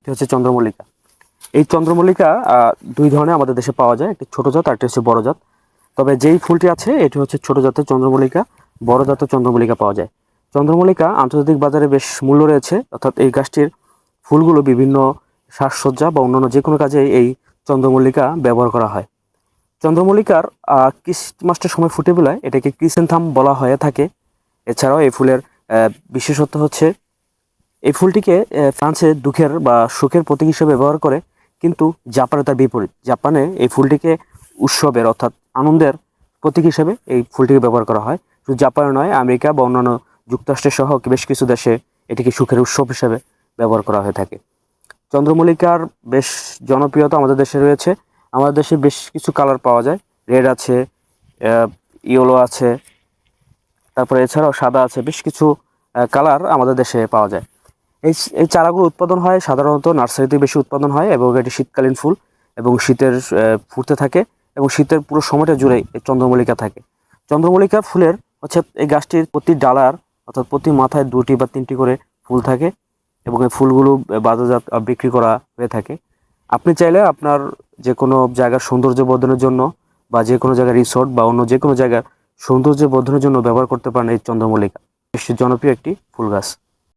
এটি হচ্ছে চন্দ্রমল্লিকা। এই চন্দ্রমল্লিকা দুই ধরনের আমাদের দেশে পাওয়া যায়, একটি ছোট জাত আর একটি হচ্ছে বড় জাত। তবে যেই ফুলটি আছে এটি হচ্ছে ছোট জাতের চন্দ্রমল্লিকা, বড় জাতের চন্দ্রমল্লিকা পাওয়া যায়। চন্দ্রমল্লিকা আন্তর্জাতিক বাজারে বেশ মূল্য রয়েছে, অর্থাৎ এই গাছটির ফুলগুলো বিভিন্ন সাজসজ্জা বা অন্যান্য যে কোনো কাজে এই চন্দ্রমল্লিকা ব্যবহার করা হয়। চন্দ্রমল্লিকার ক্রিসমাসের সময় ফুটে বেলায় এটাকে ক্রিসেন্থাম বলা হয়ে থাকে। এছাড়াও এই ফুলের বিশেষত্ব হচ্ছে এই ফুলটিকে ফ্রান্সে দুঃখের বা সুখের প্রতীক হিসেবে ব্যবহার করে, কিন্তু জাপানে তার বিপরীত। জাপানে এই ফুলটিকে উৎসবের অর্থাৎ আনন্দের প্রতীক হিসেবে এই ফুলটিকে ব্যবহার করা হয়। শুধু জাপানে নয়, আমেরিকা বা অন্যান্য যুক্তরাষ্ট্রের সহ বেশ কিছু দেশে এটিকে সুখের উৎসব হিসেবে ব্যবহার করা হয়ে থাকে। চন্দ্রমল্লিকার বেশ জনপ্রিয়তা আমাদের দেশে রয়েছে। আমাদের দেশে বেশ কিছু কালার পাওয়া যায়, রেড আছে, ইয়েলো আছে, তারপরে এছাড়াও সাদা আছে, বেশ কিছু কালার আমাদের দেশে পাওয়া যায়। এই এই চারাগুলো উৎপাদন হয় সাধারণত নার্সারিতে বেশি উৎপাদন হয়, এবং এটি শীতকালীন ফুল এবং শীতের ফুটতে থাকে, এবং শীতের পুরো সময়টা জুড়েই এই চন্দ্রমল্লিকা থাকে। চন্দ্রমল্লিকার ফুলের হচ্ছে এই গাছটির প্রতি ডালার অর্থাৎ প্রতি মাথায় 2টি বা 3টি করে ফুল থাকে, এবং এই ফুলগুলো বাজারজাত বিক্রি করা হয়ে থাকে। আপনি চাইলে আপনার যে কোনো জায়গার সৌন্দর্য বর্ধনের জন্য বা যে কোনো জায়গায় রিসোর্ট বা অন্য যে কোনো জায়গার সৌন্দর্য বর্ধনের জন্য ব্যবহার করতে পারেন এই চন্দ্রমল্লিকা। বেশ জনপ্রিয় একটি ফুল গাছ।